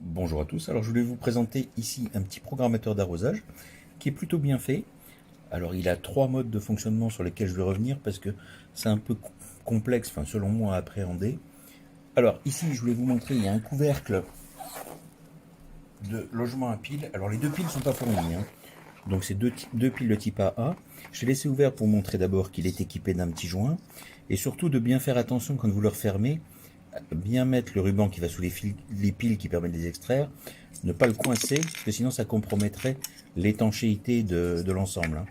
Bonjour à tous, alors je voulais vous présenter ici un petit programmateur d'arrosage qui est plutôt bien fait. Alors il a trois modes de fonctionnement sur lesquels je vais revenir parce que c'est un peu complexe, enfin selon moi à appréhender. Alors ici je voulais vous montrer, il y a un couvercle de logement à piles. Alors les deux piles ne sont pas fournies, hein. Donc c'est deux piles de type AA. Je l'ai laissé ouvert pour montrer d'abord qu'il est équipé d'un petit joint et surtout de bien faire attention quand vous le refermez, bien mettre le ruban qui va sous les piles qui permettent de les extraire, ne pas le coincer parce que sinon ça compromettrait l'étanchéité de l'ensemble, hein.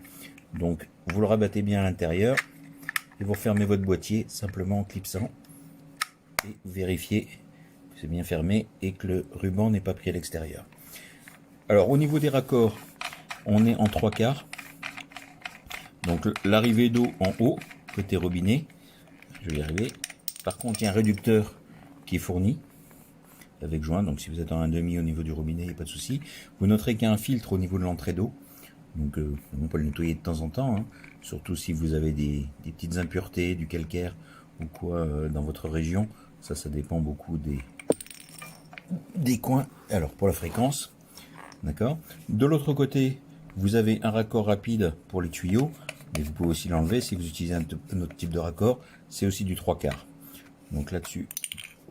Donc vous le rabattez bien à l'intérieur et vous refermez votre boîtier simplement en clipsant et vous vérifiez que c'est bien fermé et que le ruban n'est pas pris à l'extérieur. Alors au niveau des raccords, on est en 3/4. Donc l'arrivée d'eau en haut, côté robinet, je vais y arriver. Par contre, il y a un réducteur qui est fourni avec joint, donc si vous êtes en 1,5 au niveau du robinet, il n'y a pas de souci. Vous noterez qu'il y a un filtre au niveau de l'entrée d'eau, donc on peut le nettoyer de temps en temps, hein, surtout si vous avez des petites impuretés, du calcaire ou quoi dans votre région. Ça dépend beaucoup des coins. Alors pour la fréquence, d'accord. De l'autre côté, vous avez un raccord rapide pour les tuyaux, mais vous pouvez aussi l'enlever si vous utilisez un autre type de raccord. C'est aussi du 3/4. Donc là-dessus,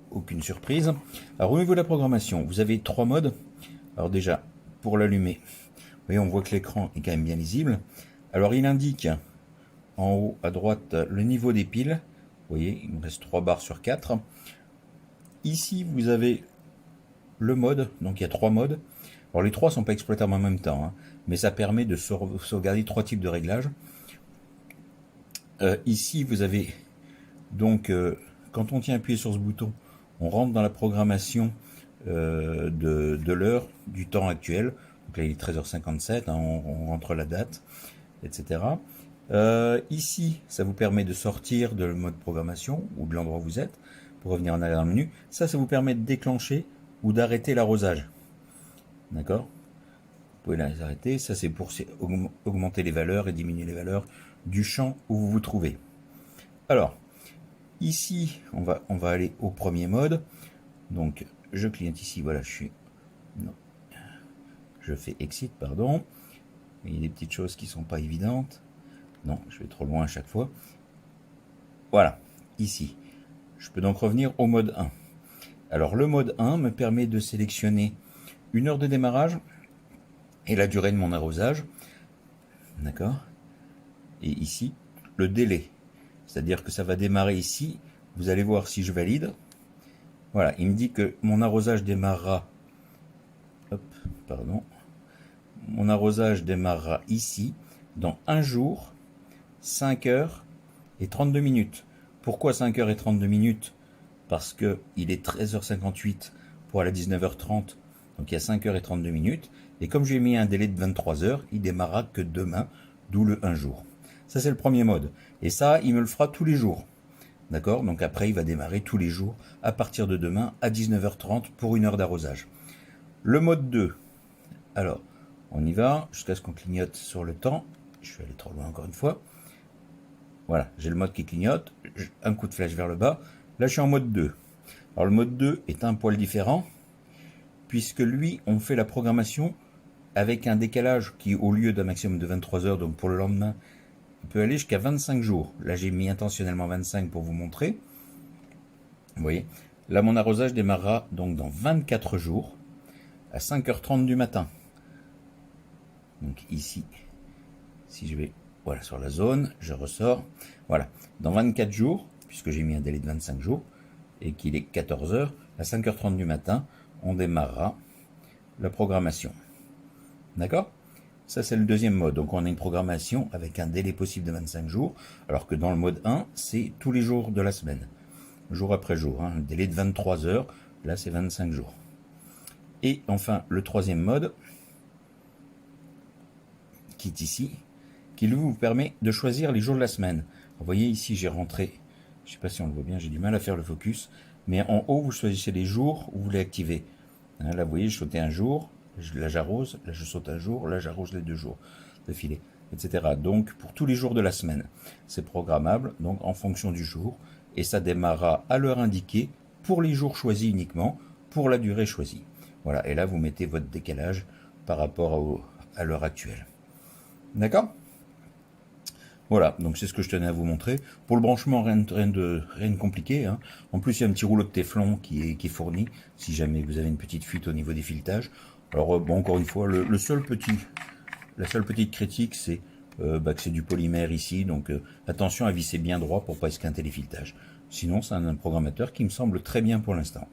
aucune surprise. Alors au niveau de la programmation, vous avez trois modes. Alors déjà, pour l'allumer, vous voyez, on voit que l'écran est quand même bien lisible. Alors il indique en haut à droite le niveau des piles. Vous voyez, il me reste 3 barres sur 4. Ici, vous avez le mode, donc il y a trois modes. Alors les trois ne sont pas exploitables en même temps, hein, mais ça permet de sauvegarder trois types de réglages. Ici, vous avez donc, quand on tient appuyé sur ce bouton, on rentre dans la programmation de l'heure, du temps actuel. Donc là, il est 13h57, hein, on rentre la date, etc. Ici, ça vous permet de sortir de mode programmation ou de l'endroit où vous êtes pour revenir en arrière dans le menu. Ça vous permet de déclencher ou d'arrêter l'arrosage. D'accord? Vous pouvez les arrêter. Ça, c'est pour augmenter les valeurs et diminuer les valeurs du champ où vous vous trouvez. Alors, ici, on va aller au premier mode. Donc, je cliente ici. Voilà, je fais exit, pardon. Il y a des petites choses qui sont pas évidentes. Non, je vais trop loin à chaque fois. Voilà, ici. Je peux donc revenir au mode 1. Alors, le mode 1 me permet de sélectionner une heure de démarrage et la durée de mon arrosage. D'accord? Et ici, le délai. C'est-à-dire que ça va démarrer ici. Vous allez voir si je valide. Voilà, il me dit que mon arrosage démarrera. Hop, pardon. Mon arrosage démarrera ici, dans 1 jour, 5 heures et 32 minutes. Pourquoi 5 heures et 32 minutes? Parce qu'il est 13h58 pour aller à 19h30. Donc il y a 5 heures et 32 minutes. Et comme j'ai mis un délai de 23 heures, il démarrera que demain, d'où le 1 jour. Ça, c'est le premier mode. Et ça, il me le fera tous les jours. D'accord? Donc après, il va démarrer tous les jours à partir de demain à 19h30 pour une heure d'arrosage. Le mode 2. Alors, on y va jusqu'à ce qu'on clignote sur le temps. Je vais aller trop loin encore une fois. Voilà, j'ai le mode qui clignote. Un coup de flèche vers le bas. Là, je suis en mode 2. Alors, le mode 2 est un poil différent puisque lui, on fait la programmation avec un décalage qui, au lieu d'un maximum de 23 heures, donc pour le lendemain, il peut aller jusqu'à 25 jours. Là, j'ai mis intentionnellement 25 pour vous montrer. Vous voyez, là, mon arrosage démarrera donc dans 24 jours à 5h30 du matin. Donc ici, si je vais voilà, sur la zone, je ressors. Voilà, dans 24 jours, puisque j'ai mis un délai de 25 jours, et qu'il est 14 heures, à 5h30 du matin, on démarrera la programmation. D'accord? Ça, c'est le deuxième mode. Donc, on a une programmation avec un délai possible de 25 jours, alors que dans le mode 1, c'est tous les jours de la semaine, jour après jour. Un délai de 23 heures, là, c'est 25 jours. Et enfin, le troisième mode, qui est ici, qui vous permet de choisir les jours de la semaine. Vous voyez ici, j'ai rentré, je ne sais pas si on le voit bien, j'ai du mal à faire le focus, mais en haut, vous choisissez les jours où vous voulez activer. Là, vous voyez, je sautais un jour, là j'arrose, là je saute un jour, là j'arrose les 2 jours de filet, etc. Donc, pour tous les jours de la semaine, c'est programmable, donc en fonction du jour, et ça démarrera à l'heure indiquée, pour les jours choisis uniquement, pour la durée choisie. Voilà, et là vous mettez votre décalage par rapport à l'heure actuelle. D'accord? Voilà, donc c'est ce que je tenais à vous montrer. Pour le branchement, rien de compliqué, hein. En plus, il y a un petit rouleau de téflon qui est fourni, si jamais vous avez une petite fuite au niveau des filetages. Alors, bon, encore une fois, la seule petite critique, c'est que c'est du polymère ici, donc attention à visser bien droit pour pas esquinter les filetages. Sinon, c'est un programmateur qui me semble très bien pour l'instant.